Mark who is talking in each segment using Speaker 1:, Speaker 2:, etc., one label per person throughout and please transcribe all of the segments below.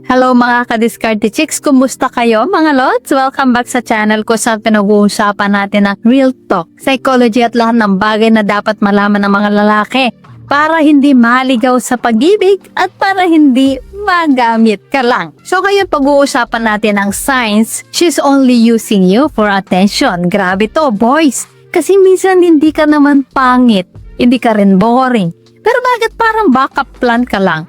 Speaker 1: Hello mga ka-Diskarte Chicks! Kumusta kayo mga lods? Welcome back sa channel ko sa pinag-uusapan natin ng real talk, psychology at lahat ng bagay na dapat malaman ng mga lalaki para hindi maligaw sa pag-ibig at para hindi magamit ka lang. So ngayon pag-uusapan natin ang signs she's only using you for attention. Grabe to boys! Kasi minsan hindi ka naman pangit, hindi ka rin boring. Pero bakit parang backup plan ka lang?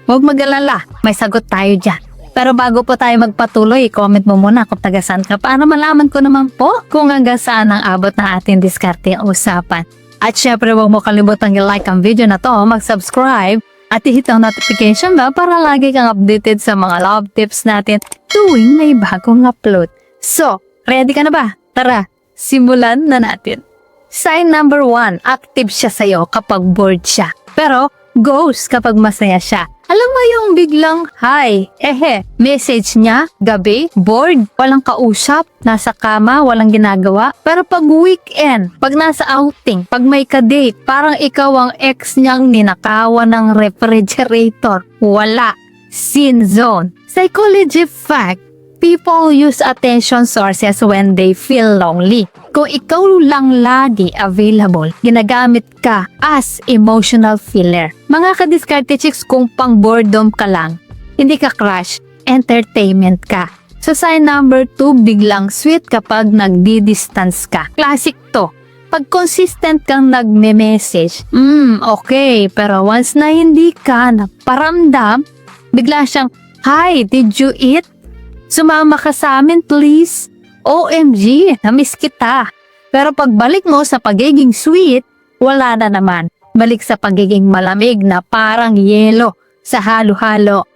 Speaker 1: Huwag mag-alala, may sagot tayo dyan. Pero bago po tayo magpatuloy, comment mo muna kung taga saan ka para malaman ko naman po kung hanggang saan ang abot na ating diskarte usapan. At syempre huwag mo kalimutang i-like ang video na to, mag-subscribe at i-hit ang notification bell para lagi kang updated sa mga love tips natin tuwing may bagong upload. So, ready ka na ba? Tara, simulan na natin. Sign number 1, active siya sa'yo kapag bored siya. Pero, ghost kapag masaya siya. Alam mo yung biglang, hi, message niya, gabi, bored, walang kausap, nasa kama, walang ginagawa. Pero pag weekend, pag nasa outing, pag may ka-date, parang ikaw ang ex niyang ninakawan ng refrigerator. Wala. Sin zone. Psychology fact, people use attention sources when they feel lonely. Kung ikaw lang lagi available, ginagamit ka as emotional filler. Mga ka-Diskarte Chicks, kung pang boredom ka lang, hindi ka crush, entertainment ka. So sign number 2, biglang sweet kapag nagdi-distance ka. Classic to. Pag consistent kang nagme-message, okay, pero once na hindi ka naparamdam, bigla siyang, hi, did you eat? Sumama ka sa amin, please. OMG, namiss kita. Pero pagbalik mo sa pagiging sweet, wala na naman. Balik sa pagiging malamig na parang yelo sa halo-halo.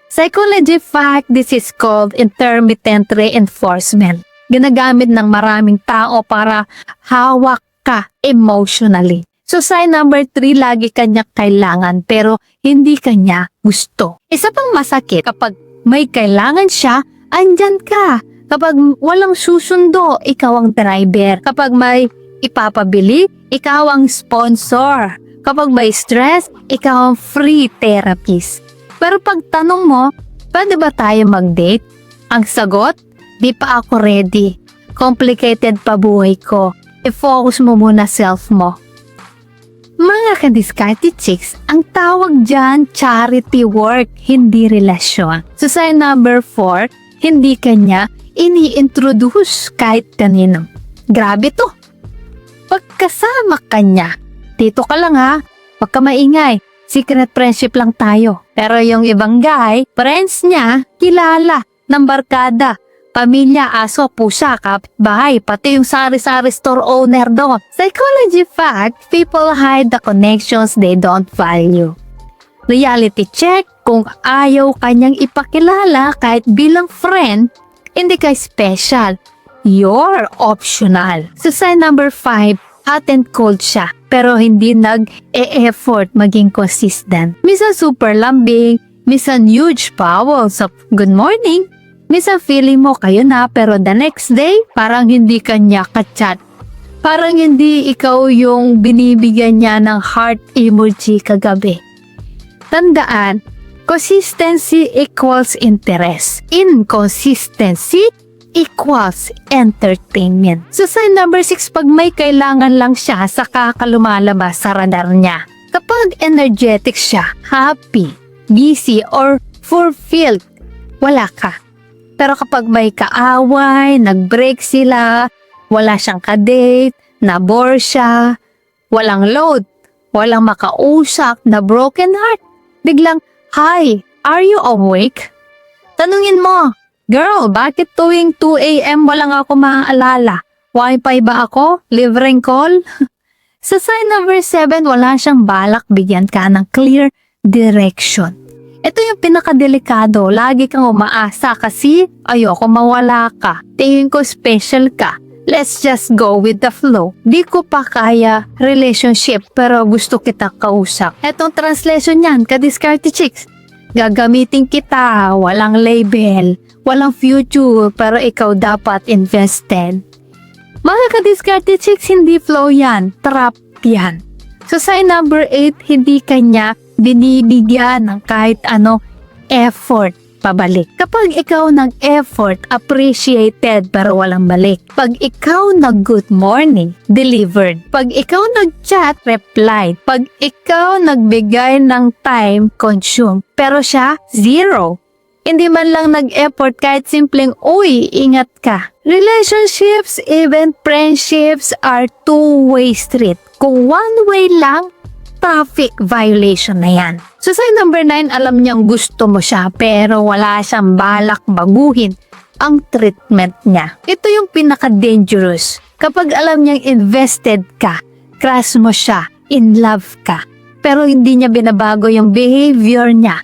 Speaker 1: Psychology fact, this is called intermittent reinforcement. Ginagamit ng maraming tao para hawak ka emotionally. So sign number 3, lagi kanya kailangan pero hindi kanya gusto. Isa pang masakit, kapag may kailangan siya, andyan ka. Kapag walang susundo, ikaw ang driver. Kapag may ipapabili, ikaw ang sponsor. Kapag may stress, ikaw ang free therapist. Pero pag tanong mo, pwede ba tayo mag-date? Ang sagot, di pa ako ready. Complicated pa buhay ko. I-focus mo muna self mo. Mga ka-Diskarte Chicks, ang tawag dyan, charity work, hindi relasyon. So sign number 4, hindi kanya ini-introduce kahit kanino. Grabe to. Pagkasama kanya, dito ka lang ha, wag ka maingay, secret friendship lang tayo. Pero yung ibang guy, friends niya, kilala, ng barkada, pamilya, aso, pusa, kapitbahay, pati yung sari-sari store owner doon. Psychology fact, people hide the connections they don't value. Reality check, kung ayaw kanyang ipakilala kahit bilang friend, hindi ka special. You're optional. So sign number 5, hot and cold siya, pero hindi nag-e-effort maging consistent. Minsan super lambing, minsan huge bowels of good morning, minsan feeling mo kayo na, pero the next day, parang hindi kanya ka-chat. Parang hindi ikaw yung binibigyan niya ng heart emoji kagabi. Tandaan, consistency equals interest. Inconsistency equals entertainment. So sign number 6, pag may kailangan lang siya, saka ka lumalabas sa radar niya. Kapag energetic siya, happy, busy, or fulfilled, wala ka. Pero kapag may kaaway, nag-break sila, wala siyang ka-date, na-bore siya, walang load, walang makausap, na broken heart, biglang, hi, are you awake? Tanungin mo, girl, bakit tuwing 2 AM walang ako maaalala? Wi-Fi ba ako? Libreng call? Sa sign number 7, wala siyang balak bigyan ka ng clear direction. Ito yung pinakadelikado, lagi kang umaasa kasi ayoko mawala ka. Tingin ko special ka. Let's just go with the flow. Di ko pa kaya relationship pero gusto kita kausap. Etong translation niyan, ka-Diskarte Chicks. Gagamitin kita, walang label, walang future, pero ikaw dapat invested. Mga ka-Diskarte Chicks, hindi flow yan, trap yan. So sign number 8, hindi kanya binibigyan ng kahit ano effort. pabalik. Kapag ikaw nag-effort, appreciated pero walang balik. Pag ikaw nag-good morning, delivered. Pag ikaw nag-chat, replied. Pag ikaw nagbigay ng time, consume. Pero siya, zero. Hindi man lang nag-effort kahit simpleng, uy, ingat ka. Relationships, even friendships are two-way street. Kung one-way lang, traffic violation na yan. So sign number 9, alam niyang gusto mo siya pero wala siyang balak baguhin ang treatment niya. Ito yung pinaka-dangerous. Kapag alam niyang invested ka, crush mo siya, in love ka, pero hindi niya binabago yung behavior niya.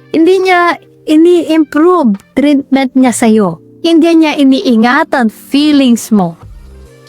Speaker 1: Hindi niya ini-improve treatment niya sa'yo. Hindi niya iniingatan feelings mo.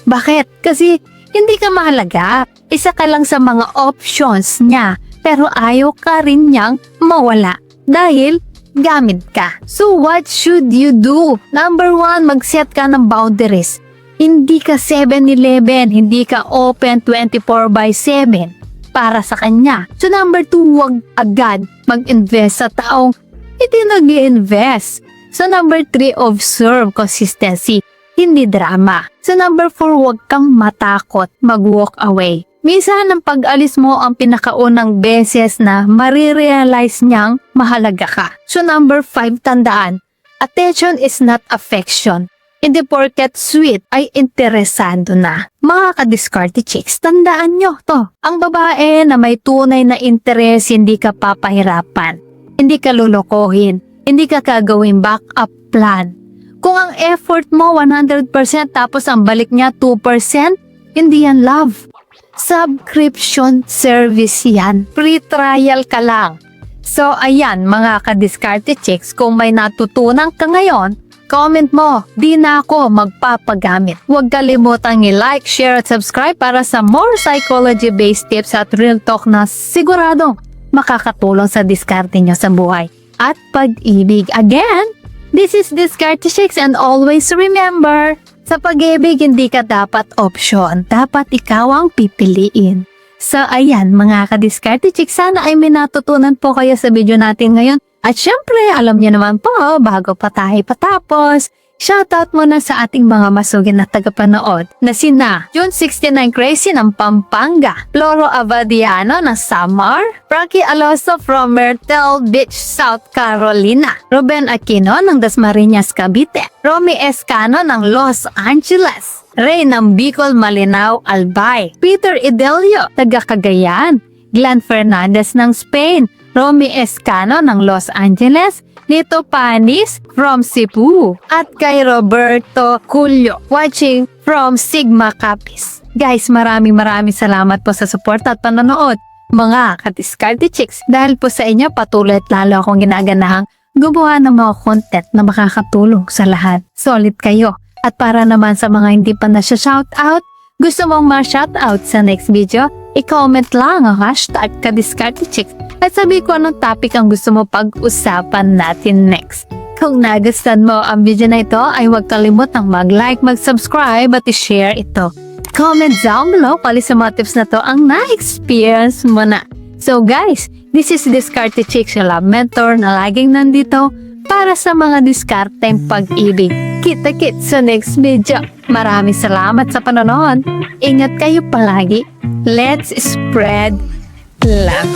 Speaker 1: Bakit? Kasi hindi ka mahalaga. Isa ka lang sa mga options niya, pero ayaw ka rin niyang mawala dahil gamit ka. So what should you do? Number 1, mag-set ka ng boundaries. Hindi ka 7-Eleven, hindi ka open 24/7 para sa kanya. So number 2, huwag agad mag-invest sa taong hindi nag-i-invest. So number 3, observe consistency, hindi drama. So number 4, huwag kang matakot mag-walk away. Minsan ang pag-alis mo ang pinakaunang beses na marirealize niyang mahalaga ka. So number 5, tandaan, attention is not affection. Hindi porket sweet ay interesado na. Mga ka-discarte chicks, tandaan nyo to. Ang babae na may tunay na interes, hindi ka papahirapan. Hindi ka lulukohin. Hindi ka kagawing backup plan. Kung ang effort mo 100% tapos ang balik niya 2%, hindi yan love. Subscription service yan. Free trial ka lang. So ayan mga ka-discarte chicks, kung may natutunan ka ngayon, comment mo, di na ako magpapagamit. Huwag kalimutang i-like, share at subscribe para sa more psychology-based tips at real talk na siguradong makakatulong sa diskarte nyo sa buhay at pag-ibig. Again, this is Discarte Chicks and always remember, sa pag-ibig hindi ka dapat option, dapat ikaw ang pipiliin. So ayan mga ka-Discarte Chicks, sana ay may natutunan po kayo sa video natin ngayon. At syempre, alam niyo naman po, bago pa tayo patapos, shoutout muna sa ating mga masugid na tagapanood na sina June 69 Crazy ng Pampanga, Floro Abadiano ng Samar, Frankie Aloso from Myrtle Beach, South Carolina, Ruben Aquino ng Dasmariñas, Cavite, Romy Escano ng Los Angeles, Ray ng Bicol, Malinao, Albay, Peter Idelio, taga Cagayan, Glenn Fernandez ng Spain, Romy Escano ng Los Angeles, Nito Panis from Cebu, at kay Roberto Culio watching from Sigma Capiz. Guys, maraming salamat po sa support at panonood mga ka-Discarte Chicks. Dahil po sa inyo, patuloy at lalo akong ginaganahang gumawa ng mga content na makakatulong sa lahat. Solid kayo. At para naman sa mga hindi pa na-shoutout, gusto mong ma-shoutout sa next video, i-comment lang ang hashtag ka-Discarte Chicks at sabi ko anong topic ang gusto mo pag-usapan natin next. Kung nagustuhan mo ang video na ito, ay huwag kalimutang mag-like, mag-subscribe at i-share ito. Comment down below kung sa mga tips na to ang na-experience mo na. So guys, this is Discarte Chicks, your love mentor na laging nandito para sa mga diskarteng pag-ibig. Kita-kits sa next video. Maraming salamat sa panonood. Ingat kayo palagi. Let's spread love.